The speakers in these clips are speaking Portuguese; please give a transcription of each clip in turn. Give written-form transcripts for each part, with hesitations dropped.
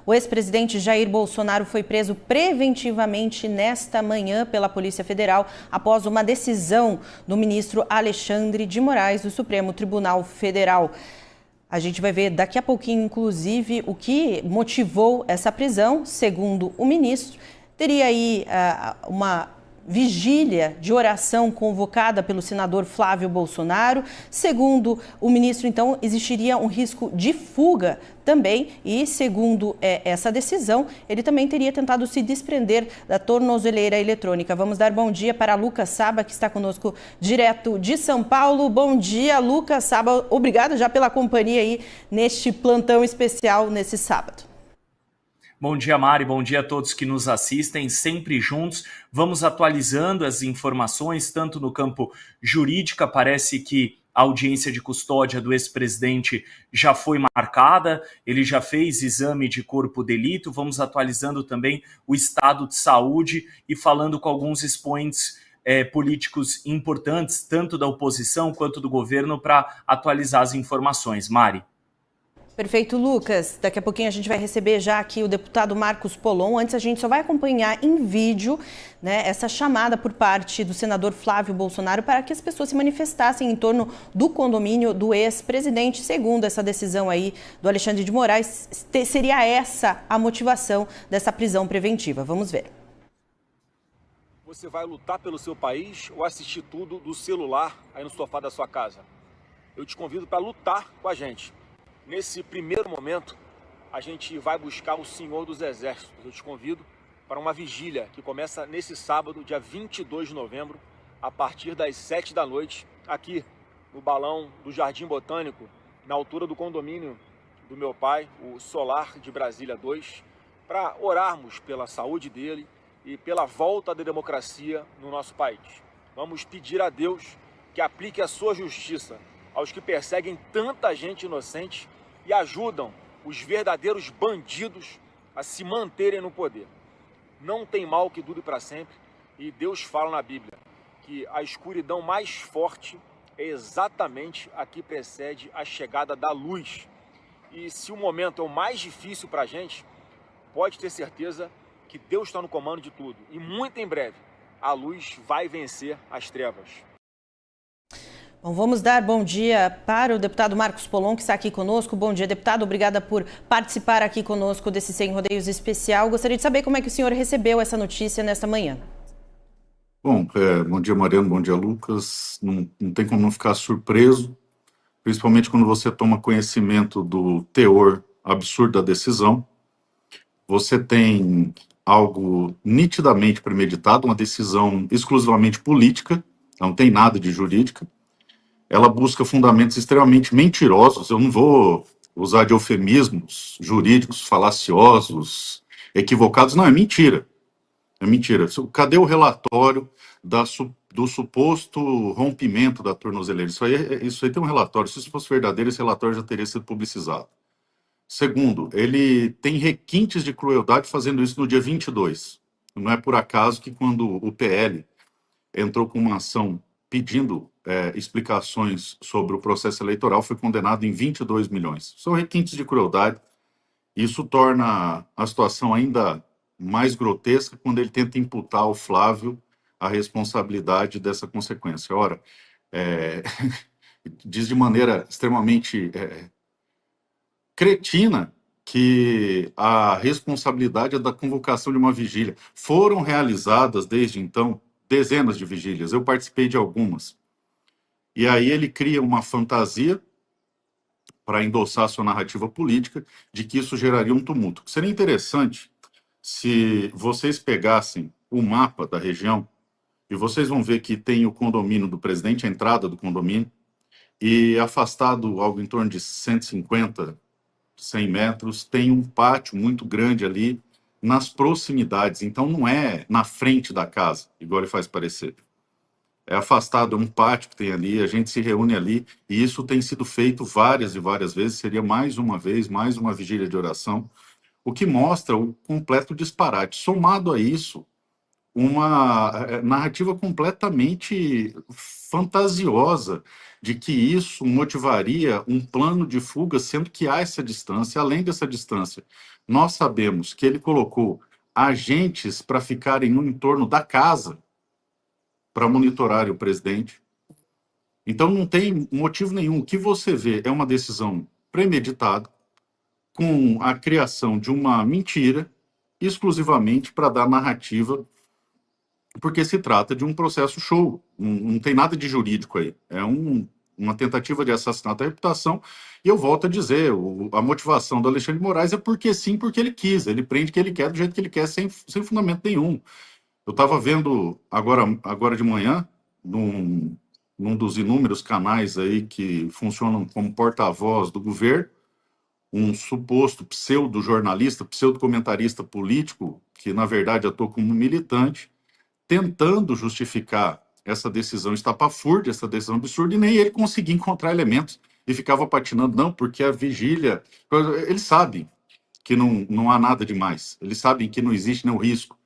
O ex-presidente Jair Bolsonaro foi preso preventivamente nesta manhã pela Polícia Federal após uma decisão do ministro Alexandre de Moraes do Supremo Tribunal Federal. A gente vai ver daqui a pouquinho, inclusive, o que motivou essa prisão. Segundo o ministro, teria aí uma vigília de oração convocada pelo senador Flávio Bolsonaro. Segundo o ministro, então, existiria um risco de fuga também e, segundo essa decisão, ele também teria tentado se desprender da tornozeleira eletrônica. Vamos dar bom dia para Lucas Saba, que está conosco direto de São Paulo. Bom dia, Lucas Saba. Obrigado já pela companhia aí neste plantão especial nesse sábado. Bom dia, Mari. Bom dia a todos que nos assistem, sempre juntos. Vamos atualizando as informações, tanto no campo jurídico, parece que a audiência de custódia do ex-presidente já foi marcada, ele já fez exame de corpo de delito. Vamos atualizando também o estado de saúde e falando com alguns expoentes políticos importantes, tanto da oposição quanto do governo, para atualizar as informações. Mari. Perfeito, Lucas. Daqui a pouquinho a gente vai receber já aqui o deputado Marcos Polon. Antes a gente só vai acompanhar em vídeo, né, essa chamada por parte do senador Flávio Bolsonaro para que as pessoas se manifestassem em torno do condomínio do ex-presidente. Segundo essa decisão aí do Alexandre de Moraes, seria essa a motivação dessa prisão preventiva. Vamos ver. Você vai lutar pelo seu país ou assistir tudo do celular aí no sofá da sua casa? Eu te convido para lutar com a gente. Nesse primeiro momento, a gente vai buscar o Senhor dos Exércitos. Eu te convido para uma vigília que começa nesse sábado, dia 22 de novembro, a partir das 7 da noite, aqui no Balão do Jardim Botânico, na altura do condomínio do meu pai, o Solar de Brasília 2, para orarmos pela saúde dele e pela volta da democracia no nosso país. Vamos pedir a Deus que aplique a sua justiça aos que perseguem tanta gente inocente e ajudam os verdadeiros bandidos a se manterem no poder. Não tem mal que dure para sempre, e Deus fala na Bíblia que a escuridão mais forte é exatamente a que precede a chegada da luz. E se o momento é o mais difícil para a gente, pode ter certeza que Deus está no comando de tudo. E muito em breve, a luz vai vencer as trevas. Bom, vamos dar bom dia para o deputado Marcos Polon, que está aqui conosco. Bom dia, deputado. Obrigada por participar aqui conosco desse Sem Rodeios especial. Gostaria de saber como é que o senhor recebeu essa notícia nesta manhã. Bom, bom dia, Mariano. Bom dia, Lucas. Não tem como não ficar surpreso, principalmente quando você toma conhecimento do teor absurdo da decisão. Você tem algo nitidamente premeditado, uma decisão exclusivamente política, não tem nada de jurídica. Ela busca fundamentos extremamente mentirosos. Eu não vou usar de eufemismos jurídicos falaciosos, equivocados. Não, é mentira. É mentira. Cadê o relatório do suposto rompimento da tornozeleira? Isso aí tem um relatório. Se isso fosse verdadeiro, esse relatório já teria sido publicizado. Segundo, ele tem requintes de crueldade fazendo isso no dia 22. Não é por acaso que quando o PL entrou com uma ação pedindo explicações sobre o processo eleitoral, foi condenado em 22 milhões. São requintes de crueldade. Isso torna a situação ainda mais grotesca quando ele tenta imputar ao Flávio a responsabilidade dessa consequência. Ora, diz de maneira extremamente cretina que a responsabilidade é da convocação de uma vigília. Foram realizadas, desde então, dezenas de vigílias. Eu participei de algumas. E aí ele cria uma fantasia para endossar sua narrativa política de que isso geraria um tumulto. Seria interessante se vocês pegassem o mapa da região e vocês vão ver que tem o condomínio do presidente, a entrada do condomínio, e afastado algo em torno de 150, 100 metros, tem um pátio muito grande ali nas proximidades. Então não é na frente da casa, igual ele faz parecer. É afastado, é um pátio que tem ali, a gente se reúne ali, e isso tem sido feito várias e várias vezes. Seria mais uma vez, mais uma vigília de oração, o que mostra o completo disparate. Somado a isso, uma narrativa completamente fantasiosa de que isso motivaria um plano de fuga, sendo que há essa distância. Além dessa distância, nós sabemos que ele colocou agentes para ficarem no entorno da casa para monitorarem o presidente. Então não tem motivo nenhum. O que você vê é uma decisão premeditada, com a criação de uma mentira, exclusivamente para dar narrativa, porque se trata de um processo show, não tem nada de jurídico aí. É uma tentativa de assassinato da reputação, e eu volto a dizer, a motivação do Alexandre de Moraes é porque sim, porque ele quis, ele prende quem ele quer, do jeito que ele quer, sem fundamento nenhum. Eu estava vendo agora de manhã, num dos inúmeros canais aí que funcionam como porta-voz do governo, um suposto pseudo-jornalista, pseudo-comentarista político, que na verdade atua como militante, tentando justificar essa decisão estapafúrdia, essa decisão absurda, e nem ele conseguia encontrar elementos e ficava patinando, não, porque a vigília... Eles sabem que não há nada demais, eles sabem que não existe nenhum risco.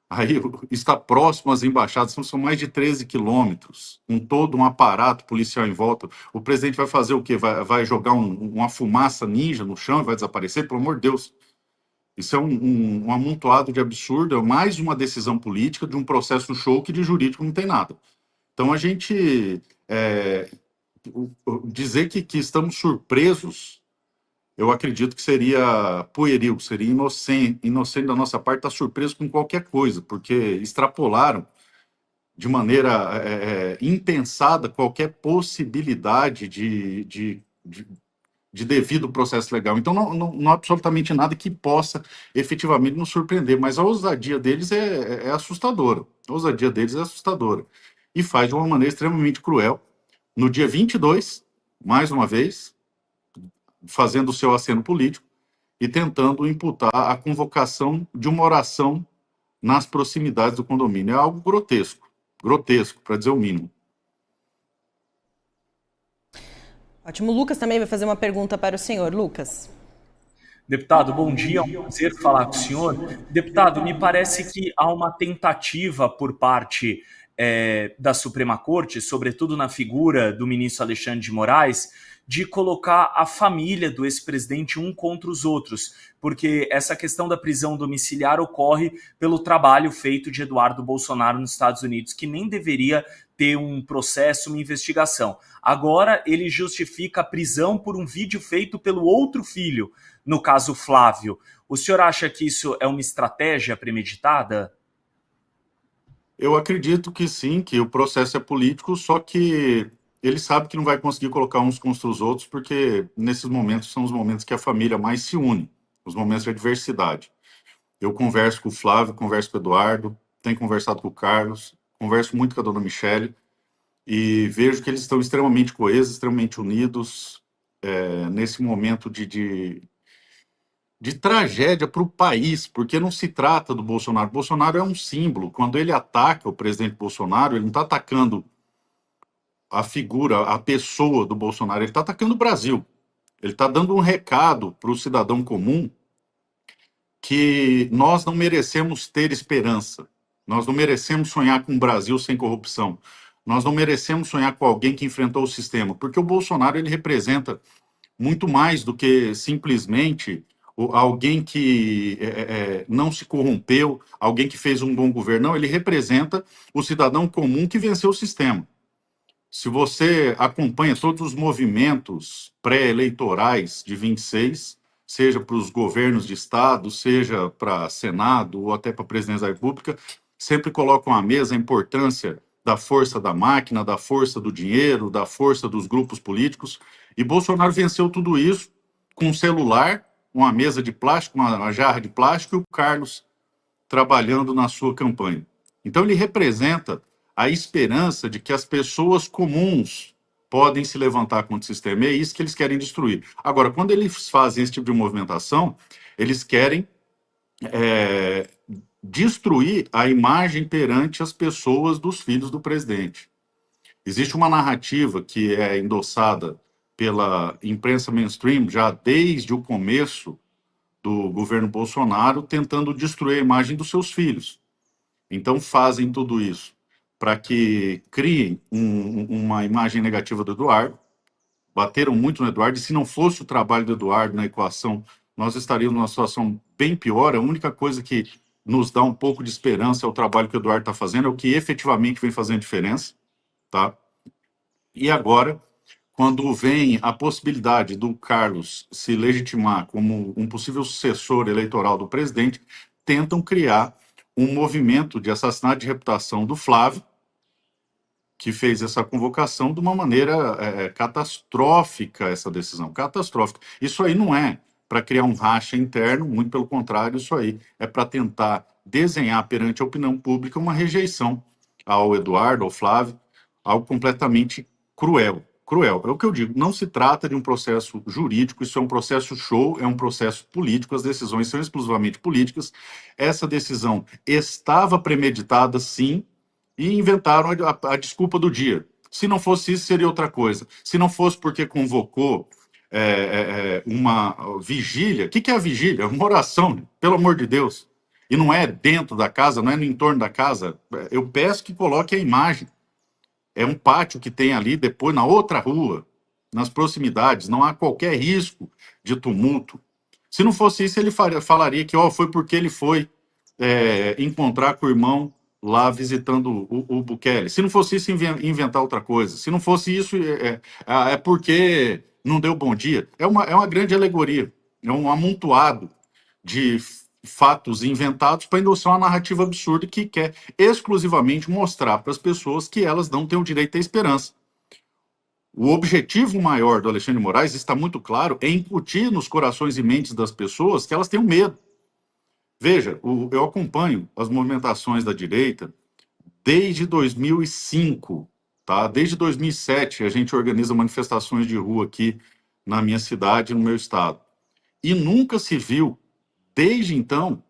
Aí está próximo às embaixadas, são mais de 13 quilômetros, com todo um aparato policial em volta. O presidente vai fazer o quê? Vai jogar uma fumaça ninja no chão e vai desaparecer? Pelo amor de Deus. Isso é um amontoado de absurdo, é mais uma decisão política de um processo show que de jurídico não tem nada. Então a gente dizer que estamos surpresos, eu acredito que seria pueril, seria inocente da nossa parte estar surpreso com qualquer coisa, porque extrapolaram de maneira impensada qualquer possibilidade de devido processo legal. Então, não há absolutamente nada que possa efetivamente nos surpreender, mas a ousadia deles é assustadora. A ousadia deles é assustadora. E faz de uma maneira extremamente cruel. No dia 22, mais uma vez, fazendo o seu aceno político e tentando imputar a convocação de uma oração nas proximidades do condomínio. É algo grotesco, para dizer o mínimo. Ótimo. Lucas também vai fazer uma pergunta para o senhor. Lucas. Deputado, bom dia, é um prazer falar com o senhor. Deputado, me parece que há uma tentativa por parte da Suprema Corte, sobretudo na figura do ministro Alexandre de Moraes, de colocar a família do ex-presidente um contra os outros, porque essa questão da prisão domiciliar ocorre pelo trabalho feito de Eduardo Bolsonaro nos Estados Unidos, que nem deveria ter um processo, uma investigação. Agora ele justifica a prisão por um vídeo feito pelo outro filho, no caso Flávio. O senhor acha que isso é uma estratégia premeditada? Eu acredito que sim, que o processo é político, só que ele sabe que não vai conseguir colocar uns contra os outros, porque nesses momentos são os momentos que a família mais se une, os momentos de adversidade. Eu converso com o Flávio, converso com o Eduardo, tenho conversado com o Carlos, converso muito com a dona Michele, e vejo que eles estão extremamente coesos, extremamente unidos, nesse momento de tragédia para o país, porque não se trata do Bolsonaro. O Bolsonaro é um símbolo. Quando ele ataca o presidente Bolsonaro, ele não está atacando a figura, a pessoa do Bolsonaro, ele está atacando o Brasil. Ele está dando um recado para o cidadão comum que nós não merecemos ter esperança. Nós não merecemos sonhar com um Brasil sem corrupção. Nós não merecemos sonhar com alguém que enfrentou o sistema, porque o Bolsonaro ele representa muito mais do que simplesmente alguém que não se corrompeu, alguém que fez um bom governo. Não, ele representa o cidadão comum que venceu o sistema. Se você acompanha todos os movimentos pré-eleitorais de 26, seja para os governos de estado, seja para Senado ou até para a presidência da República, sempre colocam à mesa a importância da força da máquina, da força do dinheiro, da força dos grupos políticos. E Bolsonaro venceu tudo isso com um celular, uma mesa de plástico, uma jarra de plástico, e o Carlos trabalhando na sua campanha. Então ele representa a esperança de que as pessoas comuns podem se levantar contra o sistema. É isso que eles querem destruir. Agora, quando eles fazem esse tipo de movimentação, eles querem destruir a imagem perante as pessoas dos filhos do presidente. Existe uma narrativa que é endossada pela imprensa mainstream já desde o começo do governo Bolsonaro, tentando destruir a imagem dos seus filhos. Então fazem tudo isso para que criem uma imagem negativa do Eduardo, bateram muito no Eduardo, e se não fosse o trabalho do Eduardo na equação, nós estaríamos numa situação bem pior. A única coisa que nos dá um pouco de esperança é o trabalho que o Eduardo está fazendo, é o que efetivamente vem fazendo diferença, tá? E agora, quando vem a possibilidade do Carlos se legitimar como um possível sucessor eleitoral do presidente, tentam criar um movimento de assassinato de reputação do Flávio, que fez essa convocação de uma maneira catastrófica, essa decisão, catastrófica. Isso aí não é para criar um racha interno, muito pelo contrário, isso aí é para tentar desenhar perante a opinião pública uma rejeição ao Eduardo, ao Flávio, algo completamente cruel. Cruel, é o que eu digo, não se trata de um processo jurídico, isso é um processo show, é um processo político, as decisões são exclusivamente políticas. Essa decisão estava premeditada, sim, e inventaram a desculpa do dia. Se não fosse isso, seria outra coisa. Se não fosse porque convocou uma vigília, o que é a vigília? Uma oração, pelo amor de Deus. E não é dentro da casa, não é no entorno da casa. Eu peço que coloque a imagem. É um pátio que tem ali, depois na outra rua, nas proximidades, não há qualquer risco de tumulto. Se não fosse isso, ele falaria que foi porque ele foi encontrar com o irmão lá visitando o Bukele. Se não fosse isso, inventar outra coisa. Se não fosse isso, é porque não deu bom dia. É uma grande alegoria, é um amontoado de fatos inventados para endossar uma narrativa absurda que quer exclusivamente mostrar para as pessoas que elas não têm o direito a ter esperança. O objetivo maior do Alexandre de Moraes, está muito claro, é incutir nos corações e mentes das pessoas que elas tenham medo. Veja, eu acompanho as movimentações da direita desde 2005, tá? Desde 2007 a gente organiza manifestações de rua aqui na minha cidade, no meu estado. E nunca se viu, desde então,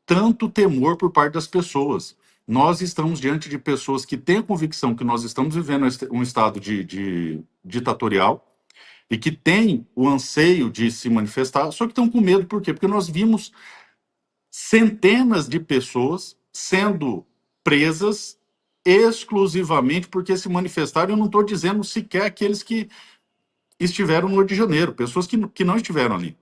tanto temor por parte das pessoas. Nós estamos diante de pessoas que têm a convicção que nós estamos vivendo um estado de ditatorial e que têm o anseio de se manifestar, só que estão com medo. Por quê? Porque nós vimos centenas de pessoas sendo presas exclusivamente porque se manifestaram. Eu não estou dizendo sequer aqueles que estiveram no Rio de Janeiro, pessoas que não estiveram ali.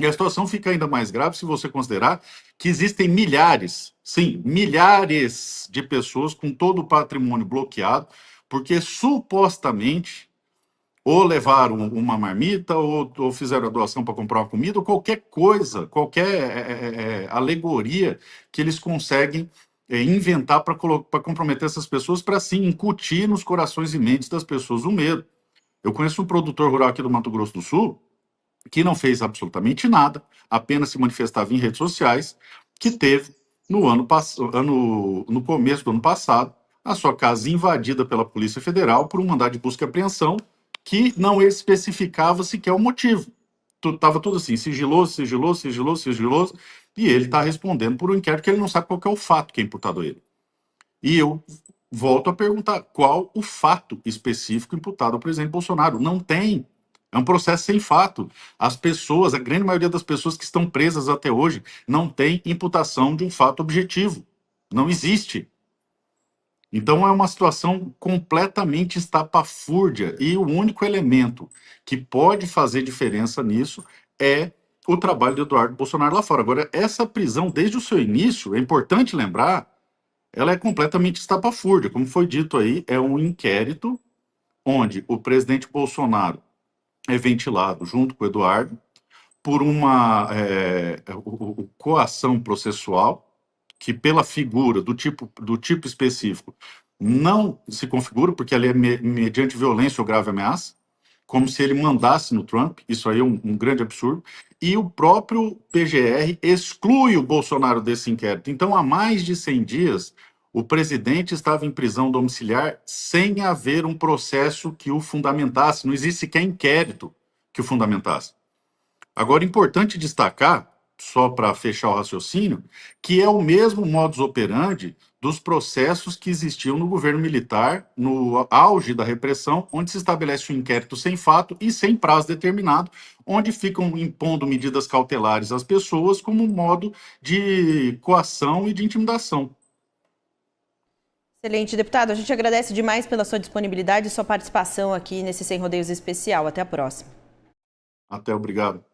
E a situação fica ainda mais grave se você considerar que existem milhares, sim, milhares de pessoas com todo o patrimônio bloqueado, porque supostamente ou levaram uma marmita, ou fizeram a doação para comprar uma comida, ou qualquer coisa, qualquer alegoria que eles conseguem inventar para comprometer essas pessoas, para assim incutir nos corações e mentes das pessoas o medo. Eu conheço um produtor rural aqui do Mato Grosso do Sul, que não fez absolutamente nada, apenas se manifestava em redes sociais, que teve, no começo do ano passado, a sua casa invadida pela Polícia Federal por um mandado de busca e apreensão que não especificava sequer o motivo. Estava tudo assim, sigiloso, sigiloso, sigiloso, sigiloso, e ele está respondendo por um inquérito que ele não sabe qual que é o fato que é imputado a ele. E eu volto a perguntar, qual o fato específico imputado ao presidente Bolsonaro? Não tem. É um processo sem fato. As pessoas, a grande maioria das pessoas que estão presas até hoje, não tem imputação de um fato objetivo. Não existe. Então é uma situação completamente estapafúrdia, e o único elemento que pode fazer diferença nisso é o trabalho de Eduardo Bolsonaro lá fora. Agora, essa prisão, desde o seu início, é importante lembrar, ela é completamente estapafúrdia. Como foi dito aí, é um inquérito onde o presidente Bolsonaro é ventilado junto com o Eduardo por uma coação processual, que pela figura do tipo específico não se configura, porque ela é mediante violência ou grave ameaça, como se ele mandasse no Trump. Isso aí é um grande absurdo. E o próprio PGR exclui o Bolsonaro desse inquérito. Então, há mais de 100 dias, o presidente estava em prisão domiciliar sem haver um processo que o fundamentasse. Não existe sequer inquérito que o fundamentasse. Agora, importante destacar, só para fechar o raciocínio, que é o mesmo modus operandi dos processos que existiam no governo militar, no auge da repressão, onde se estabelece um inquérito sem fato e sem prazo determinado, onde ficam impondo medidas cautelares às pessoas como modo de coação e de intimidação. Excelente, deputado. A gente agradece demais pela sua disponibilidade e sua participação aqui nesse Sem Rodeios especial. Até a próxima. Até, obrigado.